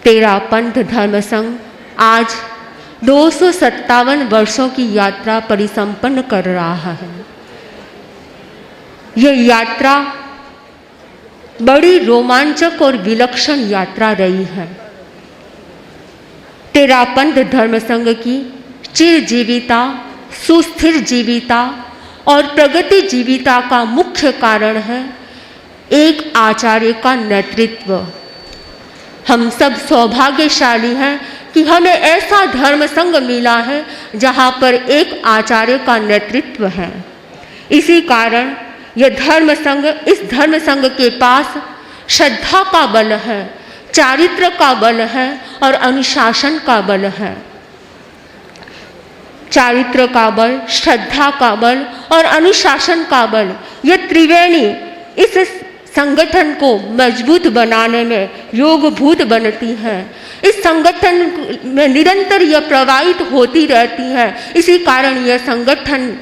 तेरा पंथ धर्म संघ आज 257 वर्षों की यात्रा परिसंपन्न कर रहा है। यह यात्रा बड़ी रोमांचक और विलक्षण यात्रा रही है। तेरा पंथ धर्म संघ की चिरजीविता, सुस्थिर जीविता और प्रगति जीविता का मुख्य कारण है एक आचार्य का नेतृत्व। हम सब सौभाग्यशाली हैं कि हमें ऐसा धर्म संघ मिला है जहाँ पर एक आचार्य का नेतृत्व है। इसी कारण यह धर्म संघ, इस धर्म संघ के पास श्रद्धा का बल है, चारित्र का बल है और अनुशासन का बल है। चारित्र का बल, श्रद्धा का बल और अनुशासन का बल, यह त्रिवेणी इस संगठन को मजबूत बनाने में योगभूत बनती है। इस संगठन में निरंतर यह प्रवाहित होती रहती है। इसी कारण यह संगठन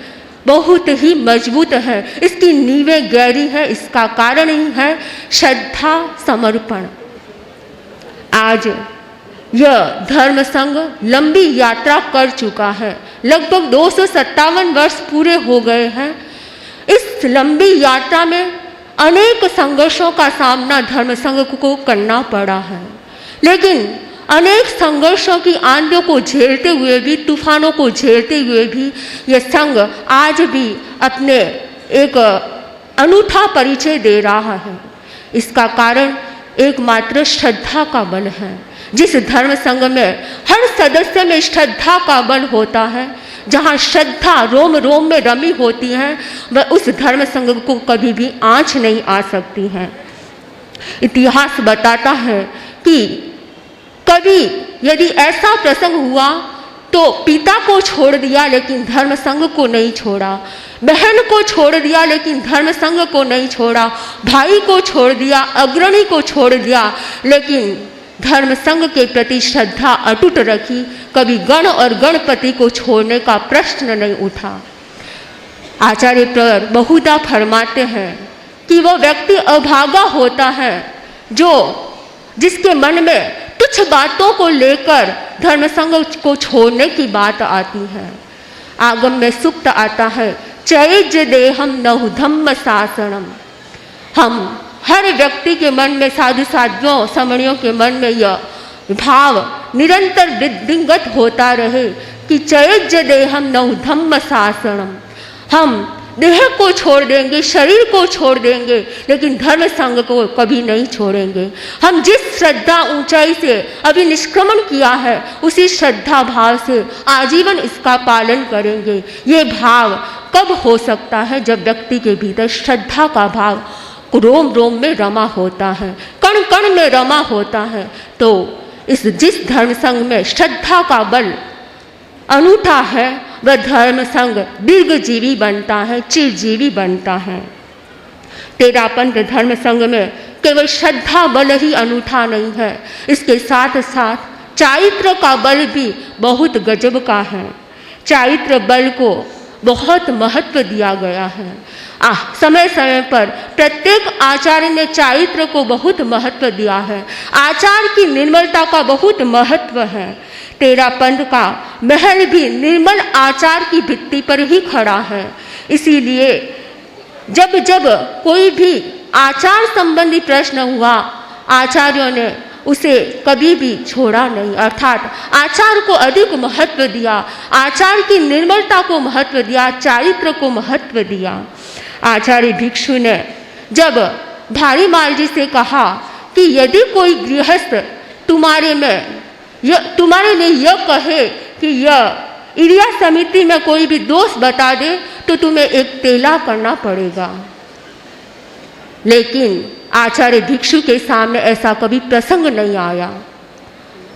बहुत ही मजबूत है, इसकी नींवें गहरी है। इसका कारण ही है श्रद्धा, समर्पण। आज यह धर्म संघ लंबी यात्रा कर चुका है। लगभग 257 वर्ष पूरे हो गए हैं। इस लंबी यात्रा में अनेक संघर्षों का सामना धर्म संघ को करना पड़ा है, लेकिन अनेक संघर्षों की आंधियों को झेलते हुए भी, तूफानों को झेलते हुए भी यह संघ आज भी अपने एक अनूठा परिचय दे रहा है। इसका कारण एकमात्र श्रद्धा का बल है। जिस धर्म संघ में हर सदस्य में श्रद्धा का बल होता है, जहाँ श्रद्धा रोम रोम में रमी होती है, वह उस धर्म संघ को कभी भी आँच नहीं आ सकती है। इतिहास बताता है कि कभी यदि ऐसा प्रसंग हुआ तो पिता को छोड़ दिया लेकिन धर्म संघ को नहीं छोड़ा, बहन को छोड़ दिया लेकिन धर्म संघ को नहीं छोड़ा, भाई को छोड़ दिया, अग्रणी को छोड़ दिया, लेकिन धर्म संघ के प्रति श्रद्धा अटूट रखी। कभी गण और गणपति को छोड़ने का प्रश्न नहीं उठा। आचार्य प्रवर बहुधा फरमाते हैं कि वह व्यक्ति अभागा होता है जिसके मन में तुच्छ बातों को लेकर धर्म संघ को छोड़ने की बात आती है। आगम में सूक्त आता है, चैज देहम नहु धम्म शासनम। हम हर व्यक्ति के मन में, साधु साध्यों समणियों के मन में यह भाव निरंतर वृद्धिंगत होता रहे कि चैज देहम नहु धम्म शासनम। हम देह को छोड़ देंगे, शरीर को छोड़ देंगे, लेकिन धर्म संघ को कभी नहीं छोड़ेंगे। हम जिस श्रद्धा ऊंचाई से अभी निष्क्रमण किया है, उसी श्रद्धा भाव से आजीवन इसका पालन करेंगे। ये भाव कब हो सकता है? जब व्यक्ति के भीतर श्रद्धा का भाव रोम रोम में रमा होता है, कण कण में रमा होता है। तो जिस धर्म संघ में श्रद्धा का बल अनूठा है, वह धर्म संघ दीर्घजीवी बनता है, चिरजीवी बनता है। तेरा पंथ धर्म संघ में केवल श्रद्धा बल ही अनूठा नहीं है, इसके साथ साथ चारित्र का बल भी बहुत गजब का है। चारित्र बल को बहुत महत्व दिया गया है। समय समय पर प्रत्येक आचार्य ने चारित्र को बहुत महत्व दिया है। आचार की निर्मलता का बहुत महत्व है। तेरा पंथ का महल भी निर्मल आचार की भित्ति पर ही खड़ा है। इसीलिए जब जब कोई भी आचार संबंधी प्रश्न हुआ, आचार्यों ने उसे कभी भी छोड़ा नहीं, अर्थात आचार को अधिक महत्व दिया, आचार की निर्मलता को महत्व दिया, चारित्र को महत्व दिया। आचार्य भिक्षु ने जब भारीमाल जी से कहा कि यदि कोई गृहस्थ तुम्हारे लिए यह कहे कि यह इरिया समिति में कोई भी दोष बता दे तो तुम्हें एक तेला करना पड़ेगा, लेकिन आचार्य भिक्षु के सामने ऐसा कभी प्रसंग नहीं आया।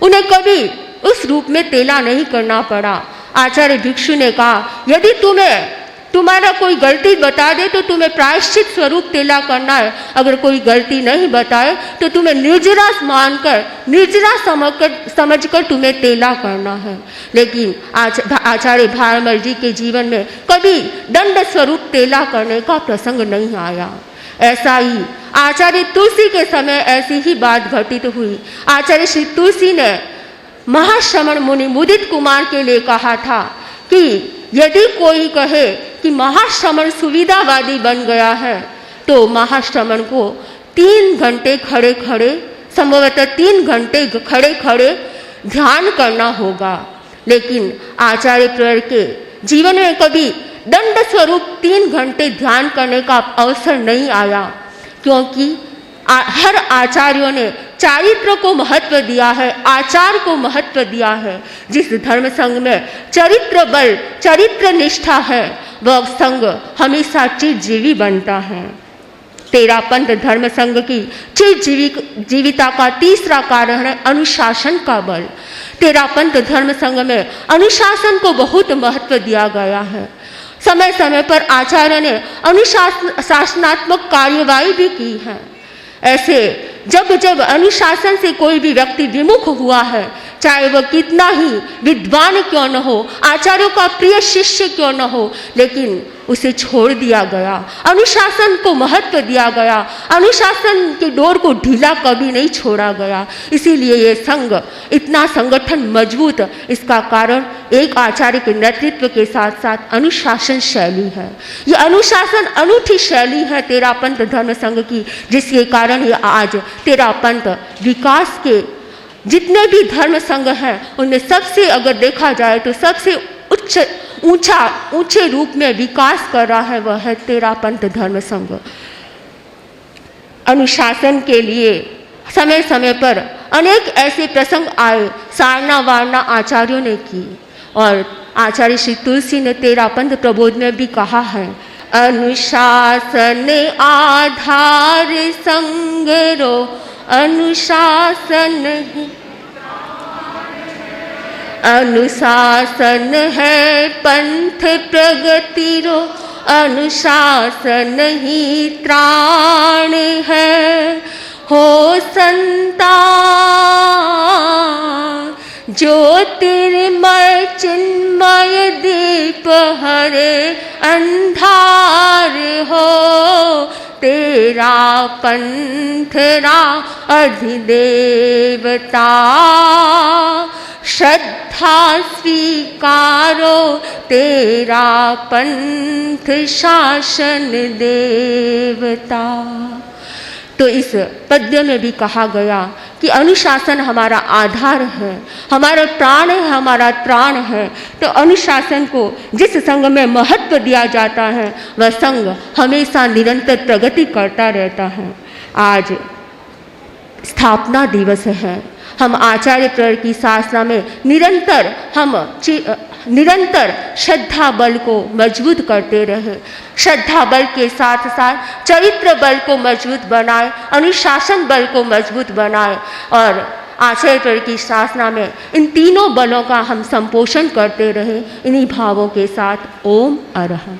उन्हें कभी उस रूप में तेला नहीं करना पड़ा। आचार्य भिक्षु ने कहा, यदि तुम्हारा कोई गलती बता दे तो तुम्हें प्रायश्चित स्वरूप तेला करना है। अगर कोई गलती नहीं बताए तो तुम्हें निर्जरा मानकर, निर्जरा समझकर तुम्हें तेला करना है। लेकिन आचार्य भारमल जी के जीवन में कभी दंड स्वरूप तेला करने का प्रसंग नहीं आया। ऐसा ही आचार्य तुलसी के समय ऐसी ही बात घटित हुई। आचार्य श्री तुलसी ने महाश्रमण मुनि मुदित कुमार के लिए कहा था कि यदि कोई कहे कि महाश्रमण सुविधावादी बन गया है तो महाश्रमण को 3 घंटे खड़े खड़े, संभवतः 3 घंटे खड़े खड़े ध्यान करना होगा। लेकिन आचार्य प्रेर के जीवन में कभी दंड स्वरूप 3 घंटे ध्यान करने का अवसर नहीं आया, क्योंकि हर आचार्यों ने चारित्र को महत्व दिया है, आचार को महत्व दिया है। जिस धर्म संघ में चरित्र बल, चरित्र निष्ठा है, वह संघ हमेशा चिरजीवी बनता है। तेरापंथ धर्म संघ की चिरजीविता का तीसरा कारण है अनुशासन का बल। तेरापंथ धर्म संघ में अनुशासन को बहुत महत्व दिया गया है। समय समय पर आचार्य ने अनुशासनात्मक कार्यवाही भी की है। ऐसे जब जब अनुशासन से कोई भी व्यक्ति विमुख हुआ है, चाहे वह कितना ही विद्वान क्यों न हो, आचार्यों का प्रिय शिष्य क्यों न हो, लेकिन उसे छोड़ दिया गया। अनुशासन को महत्व दिया गया, अनुशासन की डोर को ढीला कभी नहीं छोड़ा गया। इसीलिए ये संघ इतना संगठन मजबूत, इसका कारण एक आचार्य के नेतृत्व के साथ साथ अनुशासन शैली है। ये अनुशासन अनूठी शैली है तेरापंथ धर्म संघ की, जिसके कारण ये आज तेरापंथ विकास के जितने भी धर्म संघ हैं उनमें सबसे, अगर देखा जाए तो सबसे ऊंचे रूप में विकास कर रहा है, वह है तेरापंथ धर्म संघ। अनुशासन के लिए समय समय पर अनेक ऐसे प्रसंग आए, सारना वारना आचार्यों ने की, और आचार्य श्री तुलसी ने तेरापंथ प्रबोध में भी कहा है, अनुशासन आधार संगरो अनुशासन अनुशासन है पंथ प्रगति रो अनुशासन ही त्राण है। हो संता ज्योतिर्मय चिन्मय दीप हरे अंधार हो, तेरा पंथरा अधिदेवता श्रद्धा स्वीकारो, तेरा पंथ शासन देवता। तो इस पद्य में भी कहा गया कि अनुशासन हमारा आधार है, हमारा प्राण है, हमारा त्राण है। तो अनुशासन को जिस संघ में महत्व दिया जाता है, वह संघ हमेशा निरंतर प्रगति करता रहता है। आज स्थापना दिवस है। हम आचार्य प्रेर की साधना में निरंतर श्रद्धा बल को मजबूत करते रहे। श्रद्धा बल के साथ साथ चरित्र बल को मजबूत बनाए, अनुशासन बल को मजबूत बनाए, और आचार्य प्रेर की साधना में इन तीनों बलों का हम संपोषण करते रहे। इन्हीं भावों के साथ ओम अरहं।